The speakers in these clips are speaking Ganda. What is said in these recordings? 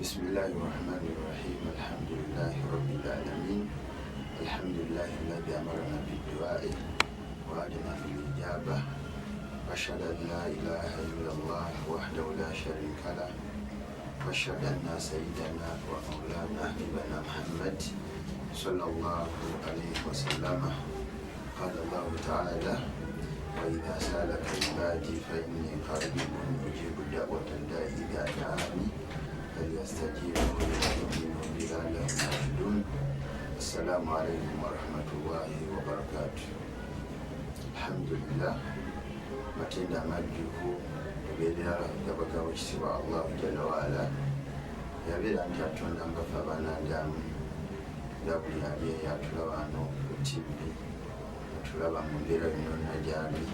بسم الله الرحمن الرحيم الحمد لله رب العالمين الحمد لله الذي أمرنا بالدعاء وأدنا بالإجابة وأشهد أن لا إله إلا الله وحده لا شريك له وأشهد أن سيدنا ومولانا حبيبنا محمد صلى الله عليه وسلم قال الله تعالى وإذا سألك عبادي فإني قريب أجيب دعوة الداعي إذا دعاني فليستجيبوا لي ويؤمنوا بي لعلهم يرشدون. السلام عليكم ورحمة الله وبركاته. الحمد لله matenda amajjuvu tubeerera gabaga wekitiibwa Allahu jalla waala yabeera nti atonda ngafe abaanadamu nga buli ali eyatulaba wano ku TV atulaba mu mbeera yonna gyali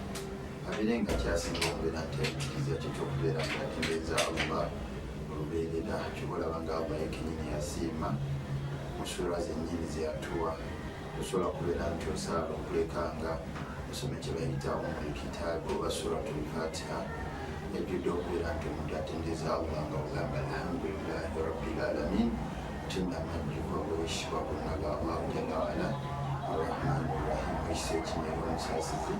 abeere nga kyasinga okubeera nti ekikiriza kye ky'okubeera nga atendereza Allah olubeerera kyobalaba nga Allah yekennyini yasiima mu sura zennyini ze yatuwa osobola kubeera nti osaala okulekanga osome kye bayita Ummul Kitaab oba Suratul Fatiha ejjudde okubeera nti omuntu atendereza Allah nga ogamba alhamdulillahi rabbil alamin tenda amajjuvu obwekitiibwa bwonna ga Allahu jalla waala arrahmani rrahim ekisa ekinyero omusaasizi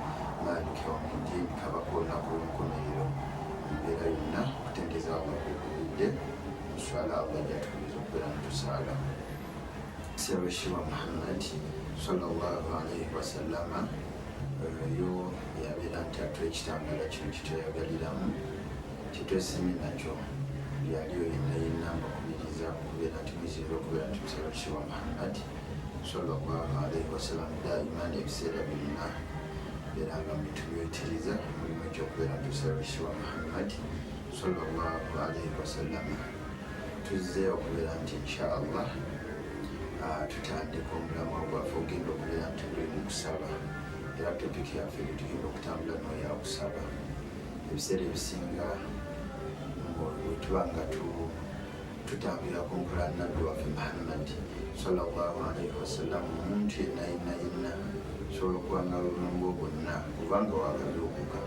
maliki yawmiddin kabaka olunaku olw'enkomerero embeera yonna okutendereza Allah kwekubidde muswala Allah gyatukubiza okubeera nitusaala Ssebaashiwa Muhammad sallallahu alaihi wasallama oyo yabeera nti atwa ekitangaala kino kitweyagaliramu kitwesimye nakyo lyali oyo yenna mbakubiriza okubeera nti muzira okubeera nti Ssebaashiwa Muhammad sallallahu alaihi wasallam daiman ebiseera byonna beeranga mubitubyetiriza mulimu ekyokubeera nti Ssebaashiwa Muhammad sallallahu alaihi wasallam tuzze okubeera nti insha Allah tutandika omulamu gwaffe ogenda okubeera nti tuli mu kusaba era topiki yaffe getugenda okutambula noya kusaba ebiseera ebisinga bwetuba nga tutambulira ku nkola nabbi waffe Muhammad sallallahu alaihi wasallam omuntu yenna sobola okubanga obulamu bwo bwonna kubanga wagabyokuka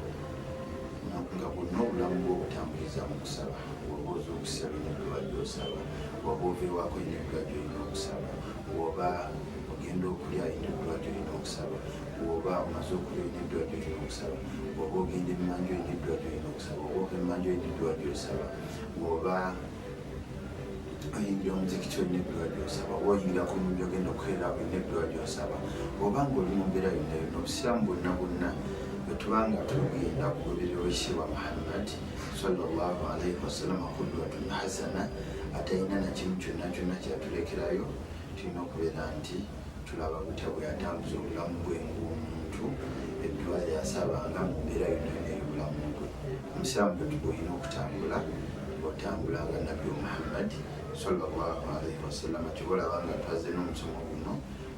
nga bwonna obulamu bwo obutambuliza mu kusaba woba oza okusaba eddwa gyosaba woba oveewako eddwa gyolina okusaba woba ogenda okulya eddwa gyolina okusaba woba omaze okulya eddwa gyolina okusaba woba ogenda emmanju eddwa gyolina okusaba woba ova emmanju eddwa gyosaba woba oyingira omuzikiti olina eddwa gyosaba oba oyingira ku nyumba ogenda okukeera olina eddwa gyosaba oba nga oli mu mbeera yonna yonna obusiraamu bwonna bwetubanga tugenda kugoberera ekitiibwa Muhammad sallallahu alaihi wasallam qudwatun hasana atalina nakimu kyonna kyatulekerayo tulina okubeera nti tulaba butya bwe yatambuza obulamu bwe ng'omuntu eddwa lyasabanga mu mbeera yonna ey'obulamu bwe omusiraamu bwe tugolina okutambula otambulanga nabbi Muhammad sallallahu alaihi wasallam kyobalaba nga twaze n'omusomo guno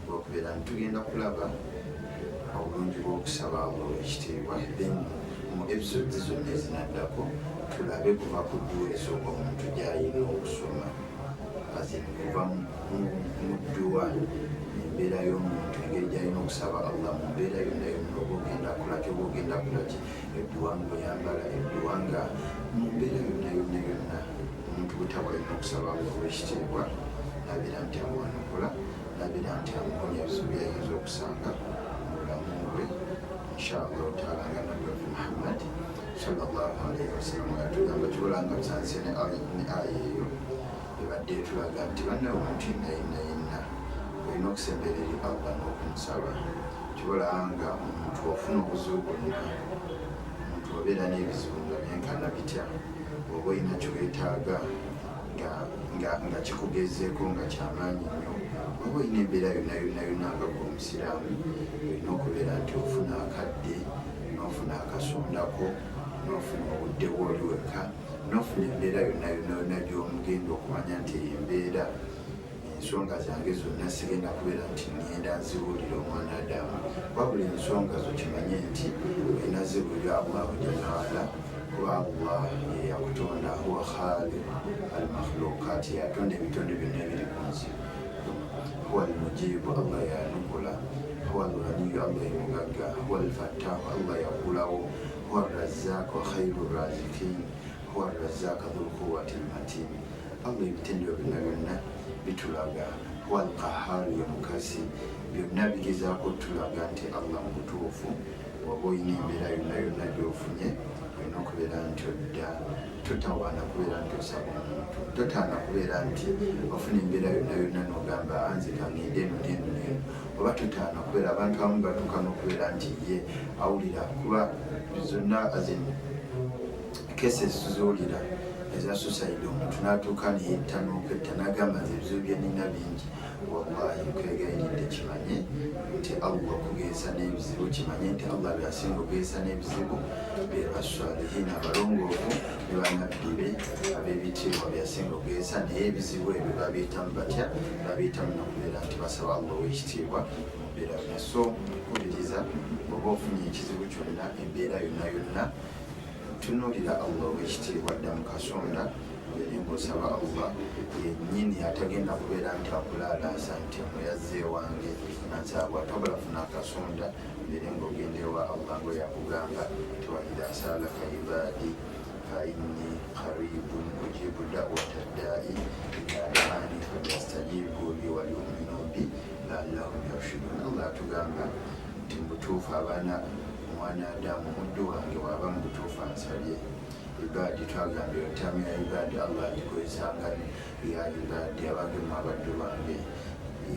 olwokubeera nti tugenda kulaba obulungi bw'okusaba Allah ekitiibwa then mu episodes zonna ezinaddako tulabe kuva ku dduwa esooka omuntu gy'ayina okusoma kuva mu dduwa embeera y'omuntu engeri gy'alina okusaba Allah mu mbeera yonna yonna oba ogenda kulaki oba ogenda kulaki edduwa ng'oyambala edduwa nga mu mbeera yonna omuntu bwetabwalina okusaba Allah ekitiibwa nabeera nti amuwanukula nabeera nti amuwonya ebizibu byayinza okusanga inshallah taala nga nabbi waffe Muhammad sallallahu alaihi wasallam yatugamba kibolanga busanzise ne aya eyo ebadde etulaga nti banne omuntu yenna olina okusemberera eri Allah n'okumusaba kibolanga omuntu ofuna obuzibu bwonna omuntu obeera n'ebizibu nga byenkana bitya oba olina kyewetaaga nga kikugezeeko nga kyamaanyi nnyo oba olina embeera yonna nga gwe omusiraamu olina okubeera nti ofuna akadde n'ofuna akasondako n'ofuna obudde bw'oli wekka n'ofuna embeera yonna gy'omugenda okumanya nti eyo embeera ensonga zange zonna sigenda kubeera nti ngenda nzibuulira omwana Adamu wabula ensonga zo kimanye nti olina zibuulira Allahu jalla waala kuba Allah ye yakutonda huwa khaliq al-makhluqat yatonda ebitonde byonna ebiri ku nsi huwa al-mujibu Allah yanukula huwa al-ghaniyu Allah yemugagga huwa al-fattahu Allah yakulawo huwa al-razzaq wa khairu raziqin huwa al-razzaq dhul quwwati al-matin Allah ebitendero byonna byonna bitulaga wal qahhar ye mukazi byonna bigezaako tulaga nti Allah mu butuufu waba oyina embeera yonna yonna gyofunye olina okubeera nti odda totawaana kubeera nti osaba omuntu totaana kubeera nti ofuna embeera yonna yonna n'ogamba anze kangende eno neno neno oba totaana kubeera abantu abamu batuuka n'okubeera nti ye awulira kuba zonna cases z'owulira eza suicide omuntu n'atuuka neyetta n'okwetta n'agamba nze ebizibu bye nina bingi wallahi nkwegayiridde kimanye nti Allah okugeesa n'ebizibu kimanye nti Allah byasinga okugeesa n'ebizibu be baswalihiina abalongoofu ne bannabbi be ab'ebitiibwa byasinga okugeesa naye ebizibu ebyo babyetamu batya babyetamu nokubeera nti basaba Allah ow'ekitiibwa mu mbeera yonna so kubiriza oba ofunye ekizibu kyonna embeera yonna yonna tunuulira Allah ow'ekitiibwa dda mu kasonda beere ng'osaba Allah yennyini atagenda kubeera nti akulaalaasa nti muyazze wange nansabwa tobala funa akasonda beere ng'ogenda ewa Allah ngo yakugamba ti wa idha saalaka ibaadi fa inni qaribun ujibu da'wata ddaa'i idha da'ani falyastajibu li wa yu'minu bi la'allahum yarshudun. Allah atugamba nti mubutuufu abaana omwana Adamu muddu wange waba mu butuufu ansabye ibaadi twagambye otamu ya ibaadi Allah agikozesanga ya ibaadi abagemu abaddu bange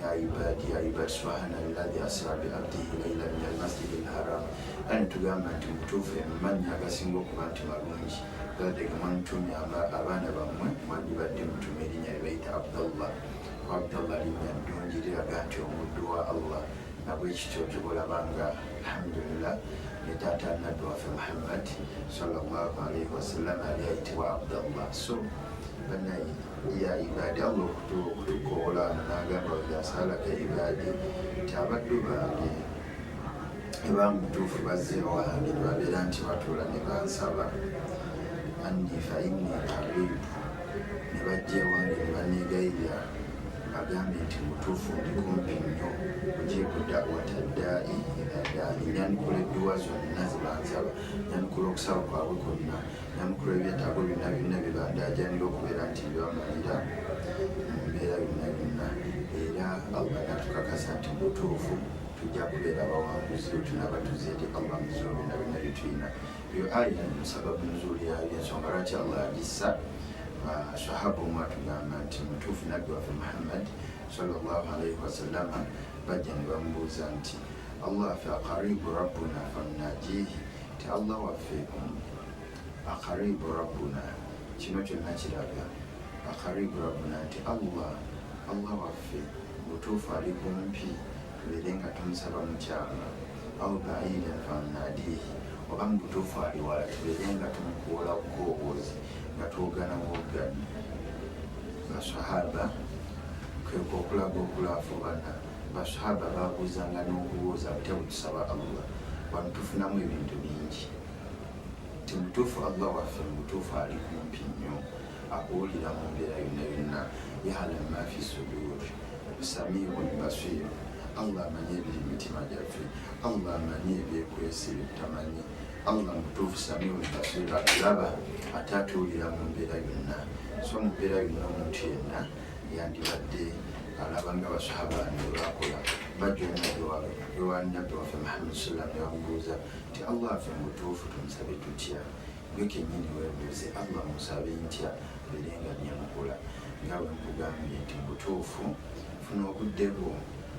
ya ibaadi subhana alladhi asra bi abdihi laylan min almasjidi alharam ani tugamba nti mutuufu emannya agasinga okuba nti malungi gadde gemwamutumya abaana bammwe mwandibadde mutume erinnya libayita Abdallah Abdallah linnya ddungi liraga nti omuddu wa Allah nabwekityo kyobulabanga alhamdulillah ne taata nabbi waffe Muhammad sallallahu alaihi wasallam ali ayitibwa Abdallah. So banaye ya ibaadi Allah okutukoola n'agamba wajasalaka ibaadi nti abaddu bange ebamutuufu bazze wange nebabeera nti batuula ne bansaba anni fa inni qaribu ne bajja ewange ne baneegayirira bagambye nti mutuufu ndi kumpi nnyo ujibu da'wata ddaa'i idha da'ani nyanukula edduwa zonna zebansaba nyanukula okusaba kwabwe kwonna nyanukula ebyetaago byonna byonna bye bandaajanira okubeera nti byebamalira mu mbeera byonna byonna era Allah natukakasa nti mutuufu tujja kubeera abawanguzi tunaba tuzze eri Allah muzibu byonna byonna bye tulina. Eyo aya sababu nuzuli yayo ensonga lwaki Allah agissa sahaba omwe atugamba nti mutuufu nabbi waffe Muhammad sallallahu alaihi wasallam bajja ne bamubuuza nti Allah waffe aqaribu rabbuna fannajihi ti Allah waffe aqaribu rabbuna kino kyonna kiraga aqaribu rabbuna nti Allah waffe mutuufu ali kumpi tubeere nga tumusaba mukyama au baidan fannadihi oba mubutuufu ali wala tubeere nga tumukuwola bukoboozi nga twogana bwogani. Basahaba kweka okulaga okulaafubana basahaba babuuzanga n'okubuuza butya bwetusaba Allah wano tufunamu ebintu bingi ti mutuufu Allah waffe mutuufu ali kumpi nnyo akuwulira mu mbeera yonna yonna ya'lamu ma fi sudur samiun basir Allah amanyi ebiri mitima gyaffe Allah amanyi ebyekwesi byetamanyi Allah mutuufu samiun basir atulaba ate atuwulira mu mbeera yonna. So mu mbeera yonna omuntu yenna yandibadde alabanga basahaba nebakola bajjonna ewanabbi waffe Muhammad sallam nebamubuuza nti Allah affe mutuufu tumusabe tutya gwe kennyini weebuuze Allah musabe ntya beere nga nyamukola nga bwe nkugambye nti mutuufu funa obudde bwo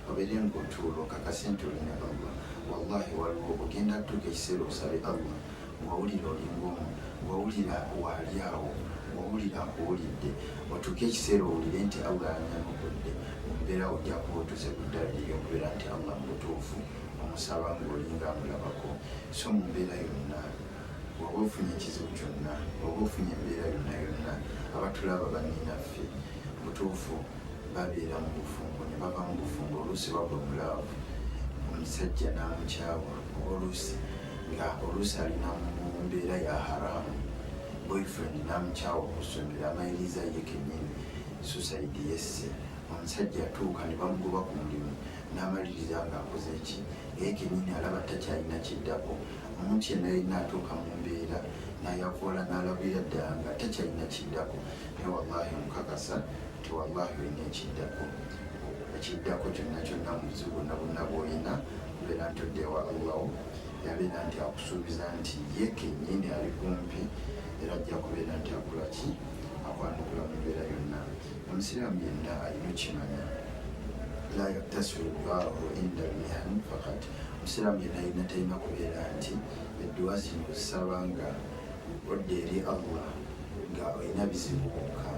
obeere ng'otuula okakase nti olina Allah wallahi waliwo ogenda kutuuka ekiseera osabe Allah wawulira olingomu wawulira waali awo wawulira akuwulidde otuuke ekiseera owulire nti Allah anyanukudde mu mbeera ojja kuba otuuse ku ddala ly'okubeera nti Allah mutuufu omusaba ng'olinga amulabako. So mu mbeera yonna waba ofunye ekizibu kyonna waba ofunye embeera yonna yonna abatulaba banninaffe mutuufu babeera mu bufumbo ne bava mu bufumbo oluusi bagwa mulaavu omusajja n'amukyawa oluusi nga oluusi alina mu mbeera ya haramu boyfriend n'amukyawa okusomera amayiriza ye kennyini suicide yesse omusajja atuuka ne bamugoba ku mulimu n'amaliriza ng'akoze eki naye kennyini alaba takyalina kiddako omuntu yenna yalina atuuka mu mbeera nayakoola n'alabira ddala nga takyalina kiddako, naye wallahi mukakasa nti wallahi olina ekiddako kyonna kyonna mu buzibu bwonna bwonna bw'olina kubeera nti oddeewa allahu, yabeera nti akusuubiza nti ye kennyini ali kumpi era ajja kubeera nti akolaki akwanukula mu mbeera yonna. Omusiraamu yenna alina okimanya la yaktasiru duaahu inda almihan fakat, omusiraamu yenna alina talina kubeera nti edduwa zino zisaba nga odda eri allah nga olina bizibu kwokka.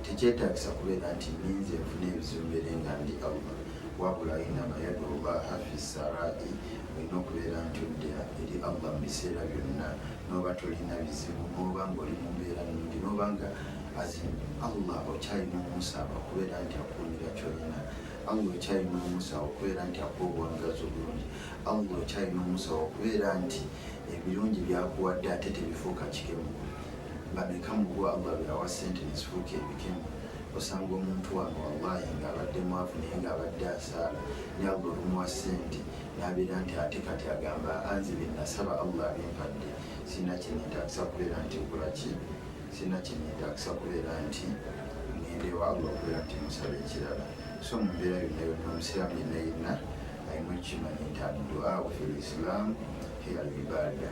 Tekyetaagisa kubeera nti ninze nfuna ebizibu mbere nga ndi allah, wabula inama yadu llaha fi sarai, olina okubeera nti odda eri allah mu biseera byonna, noba tolina bizibu, noba nga oli mu mbeera nungi, noba nga allah okyalina omusaba okubeera nti akuumira kyolina, allah okyalina omusaba okubeera nti akuwa obuwangazi obulungi, allah okyalina omusaba okubeera nti ebirungi byakuwadde ate tebifuuka kikemu. Bameka muguwa allah byawa sente nezifuuka ebikemu. Osanga omuntu wange wallahi ng'abadde mwavu naye ng'abadde asaala, ne allah olumuwa sente n'abeera nti ate kati agamba anze bye nasaba allah abimpadde, sina kyenetagisa kubeera nti nkolaki, sina kyenetagisa kubeera nti ngendewa allah okubeera nti musaba ekirala. So mu mbeera yonna yonna omusiraamu yenna yenna alina okimanyi nti adduaa fil islam hiya al ibada,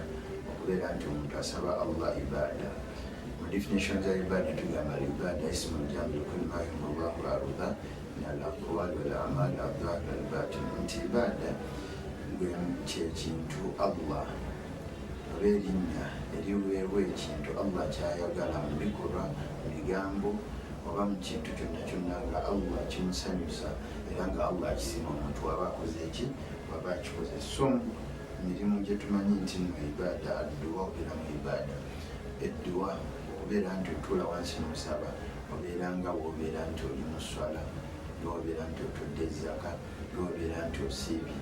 okubeera nti omuntu asaba allah ibada. Mu definition za ibada tugamba al ibada ismu ljambi likulli ma yuhibbu llahu arudha min al aqwali wal amali adh-dhahiri wal batin, nti ibada kyekintu allah oba erinnya eriweerwa ekintu allah kyayagala mu bikolwa, mu bigambo oba mu kintu kyonna kyonna nga allah kimusanyusa era nga allah akisiima omuntu waba akoze eki, waba akikoze. So mirimu gye tumanyi nti mu ibada adduwa, obeera mu ibada. Edduwa okubeera nti otuula wansi n'osaba, obeera nga wobeera nti oli mu swala, obeera nti otudde zaka, obeera nti osiibye,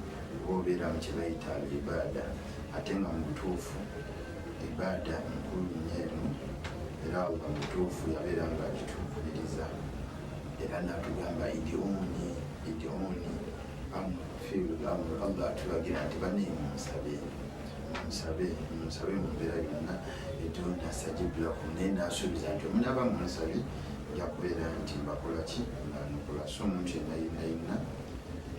obeera mu kyebayita al ibada. Ate nga mu butuufu ibada nkulu nnyo emu, era allah mutuufu yabeera nga agituukubiriza era natugamba idiuni allah atulagira nti bane munsabe mu mbeera yonna, idiuni astajibu lakum, naye nasuubiza nti omunaba munsabe nja kubeera nti mbakolaki, mbanukula. So omuntu yenna yenna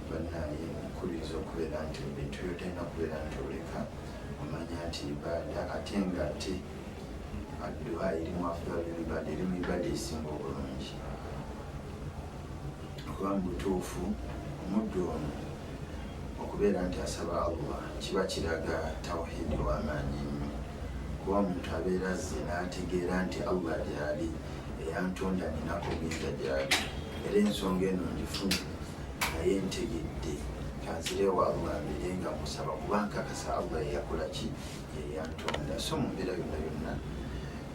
bannaye nkukkiriza okubeera nti ebintu byotalina kubeera nti oleka, omanya nti ibada ate nga ate adduwa erimu afdalu ibada, erimu ibada esinga obulungi. Okuba mu butuufu omuddu ono okubeera nti asaba allah kiba kiraga tawhidi w'amaanyi nnyo, kuba omuntu abeera azze n'ategeera nti allah gyali, eyantonda ninako buyinza gyali, era ensonga eno ngifunye naye ntegedde kanzirewo allah mbere nga musaba kuba nkakasa allah yeyakolaki, yeyantonda. So mu mbeera yonna yonna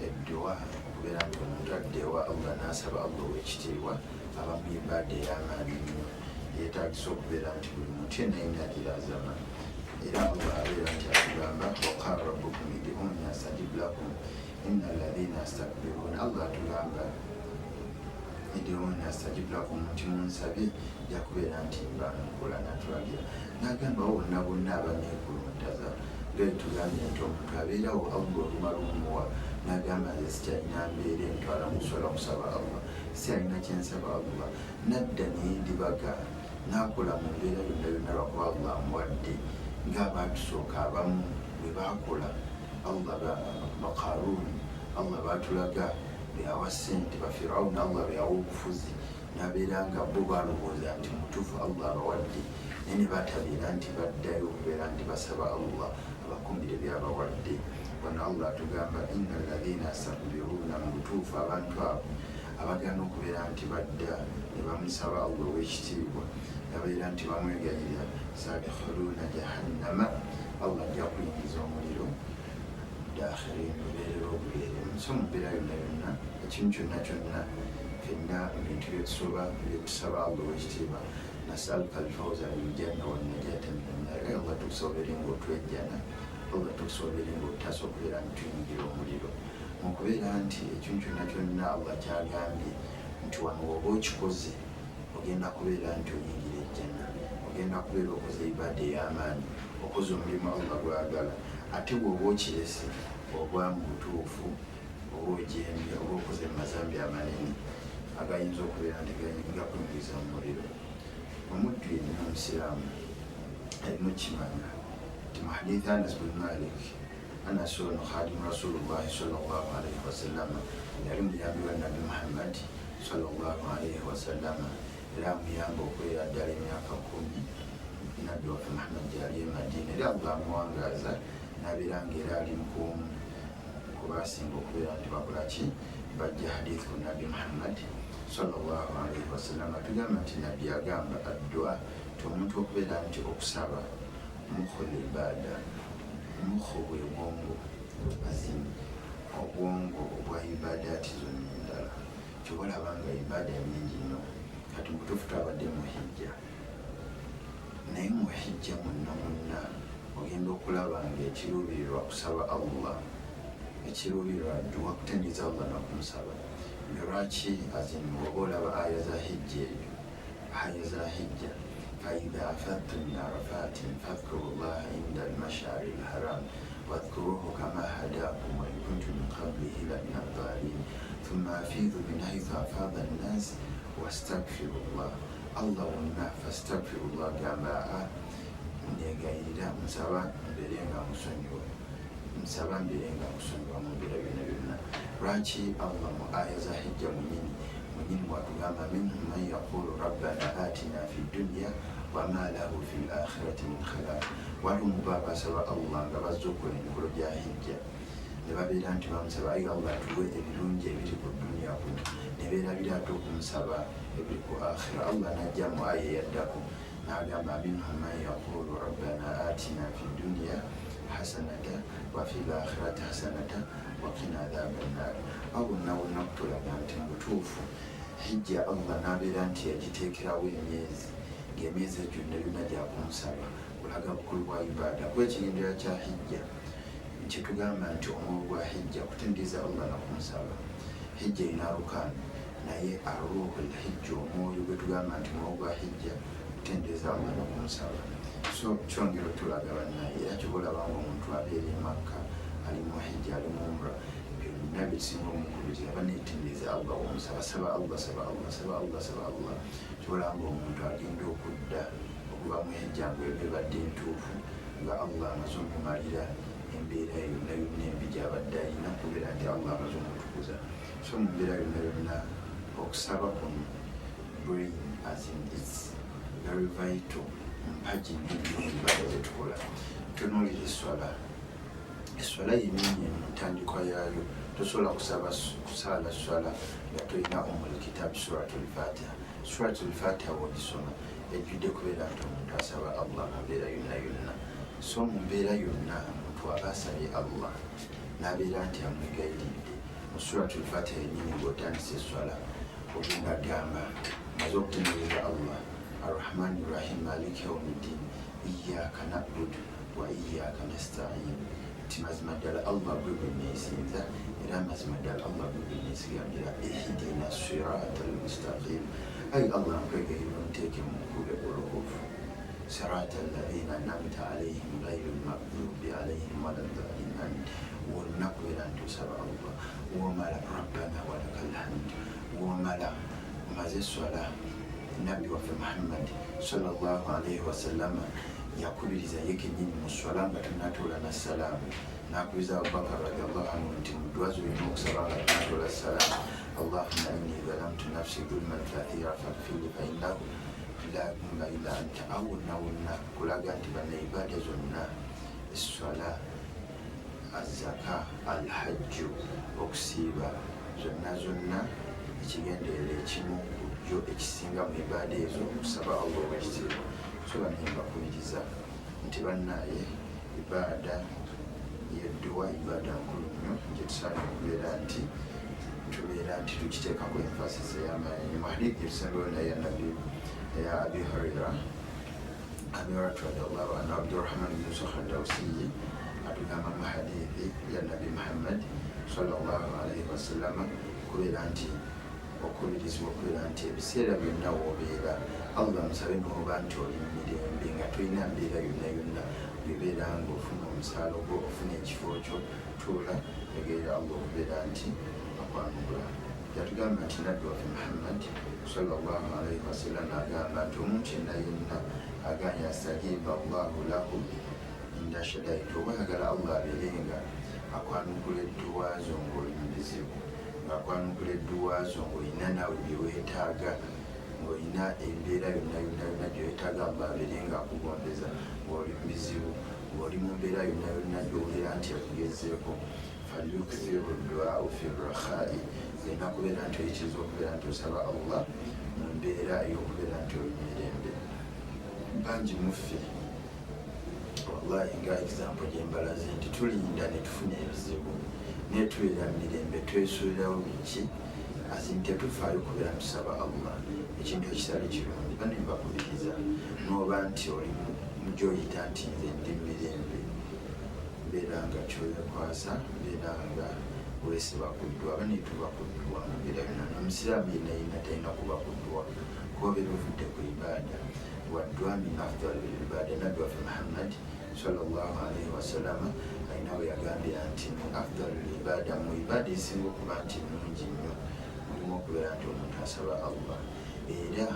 edduwa okubeera nti omuntu addeewa allah n'asaba allah ow'ekitiibwa aba mu ibada ey'amaanyi nnyo, yeetagisa okubeera nti buli muntu yenna yenna agirazama, era allah abeera nti atugamba waqala rabbukum idiuni astajib lakum inna alladhina astakbiruna, allah atugamba idiuni astajib lakum, nti munsabe nja kubeera nti mbanukula, natulagira n'agamba bonna bonna abaneekuluntaza getugambye nti omuntu abeerawo allah olumala omuwa n'agamba nze sikyalina mbeera entwala muswala kusaba allah, sikyalina kyensaba allah, nadda neyendibaga n'akola mu mbeera yonna yonna lwakuba allah amuwadde ng'abatusooka abamu bwe bakola. Allah baqaruni allah batulaga beyawa sente, bafirawuni allah beyawa obufuzi, nabeera nga bo balowooza nti mutuufu allah abawadde naye ne batabeera nti baddayo okubeera nti basaba allah abakumbire byabawadde. Wano allah atugamba inna alladhina astakbiruna, mu butuufu abantu abo abagana okubeera nti badda ne bamusaba allah ow'ekitiibwa, yabeera nti bamwegayirira, sadkhuluna jahannama, allah ajja kuyingiza omuliro dakhirin, lubeerera obubeeremu. So mu mbeera yonna yonna ekintu kyonna kyonna fenna ebintu byetusaba allah ow'ekitiibwa, nasaluka alfawza biljanna wannajata minan nar, allah tukusobere ngaotwejjana, allah tukusobere ngaotasa okubeera nti tuyingira omuliro, mu kubeera nti ekintu kyonna kyonna allah kyagambye nti wano oba okikoze ogenda kubeera nti oyingira ejjana, ogenda kubeera okoze ibada ey'amaanyi, okoze omulimu allah gwagala, ate bw'oba okirese oba mu butuufu oba ojembye oba okoze mu mazambi amanene agayinza okubeera nti gakwingiza mu muliro. Omuddu yenna omusiraamu alina okimanya nti mu hadithi Anas bin Malik, Anas ono khadimu Rasulullahi sallallahu alaihi wasallama, yali muyambi wa Nabi Muhammad sallallahu alaihi wasallama, era amuyamba okubeera ddala emyaka 10 Nabbi waffe Muhammad gyali e Madina, era Allah amuwangaaza nabeera ng'era ali mukuumu kubasinga okubeera nti bakola ki, bajja hadithi ku Nabi Muhammad sallallahu alaihi wasallama. Tugamba nti Nabbi agamba addua ti omuntu okubeera nti okusaba mukhul ibada, mukhu bwe bwongo azini obwongo obwa ibadaati zonna endala. Kyobalaba nga ibada nyingi nnyo, kati mubutuufu twabadde mu hijja, naye mu hijja munna ogenda okulaba nga ekiruubirirwa kusaba Allah, ekiruubirirwa dduwa kutendereza Allah n'okumusaba. Lwaki azini bw'oba olaba aya za hijja eyo, aya za hijja فإذا أفضتم من عرفات فاذكروا الله عند المشعر الحرام واذكروه كما هداكم وإن كنتم من قبله لمن الضالين ثم أفيضوا من حيث أفاض الناس واستغفروا الله. الله ونا فاستغفروا الله جماعة negayirira nsaba mberenga musonyiwa, nsaba mberenga musonyiwa mu biro byonna byonna. Lwaki Allah mu aya za hijja munyini bwatugamba minhum man yaqulu rabbana atina fi dunya wama lahu fi lakhirati min khalaq. Walimu babasaba Allah nga bazze okukola emikolo gya hijja ne babeera nti bamusaba ayi Allah tuwe ebirungi ebiri ku dunya kuno, ne beerabira ate okumusaba ebiri ku akhira. Allah najja mu aya eyaddako n'agamba minhum man yaqulu rabbana atina fi dunya hasanata wa fi lakhirati hasanata wa qina adhaban nar. Awo bonna kutulaga nti mu butuufu hijja Allah n'abeera nti yagiteekerawo emyezi, ng'emyezi egyo byonna gyakumusaba, kulaga bukulu bwa ibaada. Kuba ekirindiro kya hijja kyetugamba nti omwoyo gwa hijja kutendereza Allah n'okumusaba. Hijja erina rukaani, naye aruuhul hijja, omwoyo gwe tugamba nti omwoyo gwa hijja kutendereza Allah n'okumusaba. So kyongero tulaga bannaye, era kyobalaba ng'omuntu abeera e Makka ali mu hijja ali mu umra, byonna bisinga omukubiri aba neetendereza Allah omusaba, saba Allah, saba Allah, saba Allah, saba Allah. Kyobalaba ng'omuntu agenda okudda okuva mu hijja ng'ebadde entuufu nga Allah amaze omumalira embeera yonna yonna embi gy'abadde alina, kubeera nti Allah amaze omutukuza. So mu mbeera yonna yonna okusaba kuno brain as in it's very vital, mpagi nnyo ibada zetukola. Tunuulira eswala, eswala yennyini mu ntandikwa yaayo tosobola kusaala swala nga tolina omul kitabu suratul fatiha. Suratul fatiha wogisoma ejjudde kubeera nti omuntu asaba Allah mu mbeera yonna yonna. So mu mbeera yonna omuntu aba asabye Allah n'abeera nti amwegayiridde. Mu suratul fatiha yennyini ng'otandisa eswala ogenda gamba maze okutendereza Allah arrahmani rrahim maliki yawmiddin iyyaka na'budu wa iyyaka nasta'in. Ti mazima ddala Allah gwe gwe neesinza, era mazima ddala Allah gwe gwe neesigamira. Ihdina siratal mustaqim, ayi Allah nkwegayirira onteeke mu kkubo eggolokofu. Siratal ladhina an'amta alayhim ghayril maghdubi alayhim waladdallin. Wonna kubeera nti osaba Allah womala rabbana walakal hamd, womala omaze eswala. Nabbi waffe Muhammad sallallahu alaihi wasallama yakubiriza ye kennyini mu swala nga tunatoola nassalaamu, n'akubiriza Abubakar radiyallahu anhu nti mu ddwa zolina okusaba nga tunatoola salaamu, Allahumma inni zalamtu nafsi dhulman kathira faghfirli fa innahu la yadhillu illa anta. Awo wonna kulaga nti banna ibaada zonna, esswala, azzaka, alhajju, okusiiba, zonna ekigenderera ekimu kujjo ekisinga mu ibaada ezo okusaba Allah obwekitiibwa. So bano mbakubiriza nti bannaye ibaada yedduwa ibaada nkulu nnyo gye tusaana okubeera nti tukiteekako emphasis ey'amaanyi. Mu hadithi etusembewo naye nabbi eya Abi Huraira radiyallahu anhu, Abdurrahman bin Sakhr ad-Dawsi atugamba mu hadithi ya Nabi Muhammad sallallahu alaihi wasallama kubeera nti okubirizibwa okubeera nti ebiseera byonna w'obeera Allah musabe n'oba nti oli mu mirembe nga tolina mbeera yonna yonna bwebeera nga ofuna omusaala gwo ofuna ekifo kyo tuula tegeera Allah okubeera nti akwanukula. Yatugamba nti nabbi waffe Muhammad sallallahu alaihi wasallam agamba nti omuntu yenna aganya astajiba Allahu lahu inda shadaidi, oba ayagala Allah abeerenga akwanukula edduwa zo ng'oli mu bizibu, ng'akwanukula edduwa zo ng'olina nawe bye weetaaga, ng'olina embeera yonna gye weetaaga Allah abeerenga akugombeza ng'oli mu bizibu, ng'oli mu mbeera yonna gy'owulira nti akugezeeko. falyukthiru duau fi rakhai, olina kubeera nti oyitiriza okubeera nti osaba Allah mu mbeera ey'okubeera nti oli mu mirembe. Bangi muffe wallahi nga example gyembalaze nti tulinda ne tufuna ebizibu naye tubeera mu mirembe twesuulirawo biki azin tetufaayo kubeera tusaba Allah ekintu ekitali kirungi. Bane mbakubiriza n'oba nti oli mugyoyita nti nze ndi mu mirembe, mbeera nga kyoyekwasa, mbeera nga weesiba ku ddwa. Bane tuba ku ddwa mu mbeera yonna, omusiraamu yenna talina kuba ku ddwa kuba obeera ovudde ku ibaada. Waddwa min afdal ibada, nabbi waffe Muhammad sallallahu alaihi wasallama alina we yagambira nti mu afdal ibada, mu ibaada esinga okuba nti nnungi nnyo mulimu okubeera nti omuntu asaba Allah, era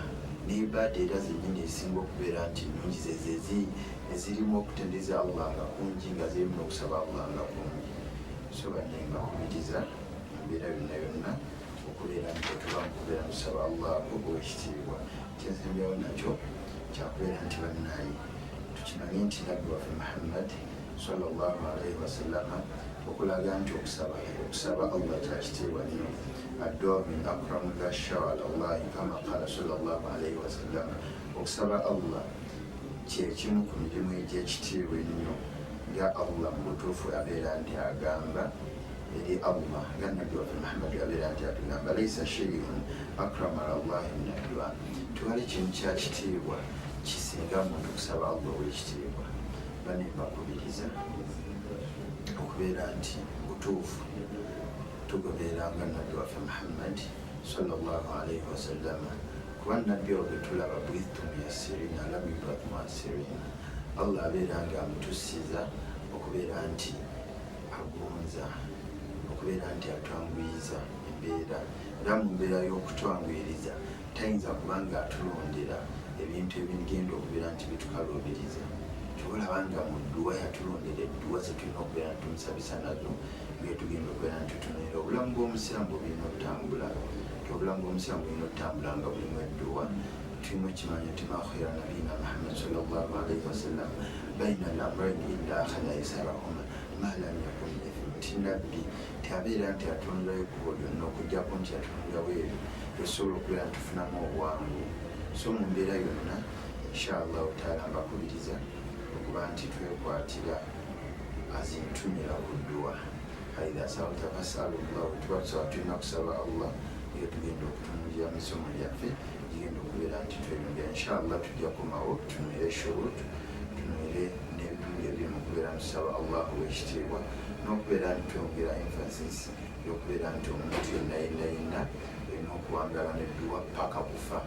n'ibaada era zennyini esinga okubeera nti nnungi ezirimu okutendereza Allah nga kungi, nga zirimu n'okusaba Allah nga kungi. So banne mbakubiriza mu mbeera yonna okubeera nti otuba mu kubeera tusaba Allah ow'ekitiibwa. Kyensembyawo nakyo kyakubeera nti bannaayi tukimanye nti nabbi waffe Muhammad sallallahu alaihi wasallama okulaga nti okusaba Allah kyakitiibwa nnyo. Addu'a min akramu lashawa alallahi kama qala sallallahu alaihi wasallam, okusaba Allah kyekimu ku mirimu egy'ekitiibwa ennyo nga Allah mu butuufu abeera nti agamba eri Allah, nga nabbi waffe Muhammad abeera nti atugamba laisa shay'un akrama alallahi min addu'a, tewali kintu kyakitiibwa kisinga muntu kusaba Allah ow'ekitiibwa. Bane mbakubiriza okubeera nti butuufu tugoberanga nabbi waffe Muhammad sallallahu alaihi wasallama, kuba nabbi oyo betulaba bwittu muyasirina lam yub'ath mu'assirina. Allah abeera nga amutusiza okubeera nti agonza, okubeera nti atwanguyiza embeera, era mu mbeera y'okutwanguyiriza tayinza kubanga atulondera ebintu ebigenda okubeera nti bitukaluubiriza. Tubolaba nga mu dduwa yatulondera edduwa zetulina okubeera nti tumusabisa nazo ngetugenda okubeera nti tutunulira obulamu bw'omusiramu bulina okutambula. Obulamu bw'omusiramu bulina okutambula nga bulimu edduwa. Tulina okimanya nti ma khaira nabiyina Muhammad sallallahu alaihi wasallam baina al-amrayni illa akhadha aysarahuma ma lam yakun ithim, nti nabbi tabeera nti atundirayo ekkubo lyonna okuggyako nti atundirawo ebyo tusobola okubeera nti tufunamu obwangu. So mu mbeera yonna inshallahu taala mbakubiriza okuba nti twekwatira azintumira ku dduwa. Aidha sa'alta fas'alillah, tuba tusaba tulina kusaba Allah iyo tugenda okutunulira misomo gyaffe gigenda okubeera nti tweyongera. Inshallah tujja kumawo tunulire shurut, tunulire n'ebitundu ebyemu okubeera nti tusaba Allah ow'ekitiibwa, n'okubeera nti twongera emphasis y'okubeera nti omuntu yenna olina okuwangala n'edduwa paka kufa.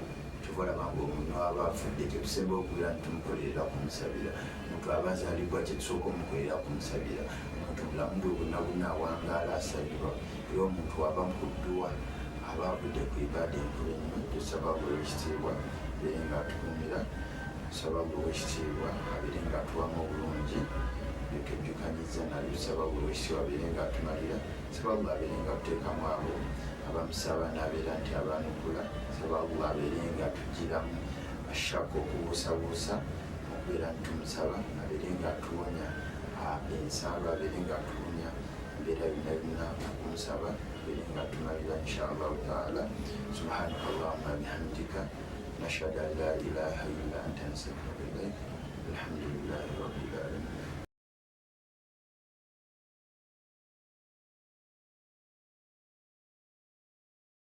Tuvalaba nga omuntu aba afudde kyetusemba okubeera nti tumukolerera kumusabira, omuntu aba azaalibwa kyetusooka omukolerera kumusabira, omuntu bulamu bwe bonna awangaala asabirwa. Era omuntu aba mu kudduwa aba avudde ku ibaada enkulu ennyo. Tusaba ow'ekitiibwa abeere nga atukuumira, tusaba ow'ekitiibwa abeere nga atuwamu obulungi byetujjukanyiza nabyo, tusaba ow'ekitiibwa abeere nga atumalira, tusaba Allah abeere nga atuteekamu abo abamusaba n'abeera nti abanukula, tusaba Allah abeere nga atugiramu ashaka okubuusabuusa okubeera nti tumusaba, abeere nga atuwonya ensalo, abeere nga atuwonya embeera yonna okumusaba, abeere nga atumalira inshallah taala. Subhanaka Allahumma bihamdika nashhadu an la ilaha illa anta nastaghfiruka wa natubu ilayk.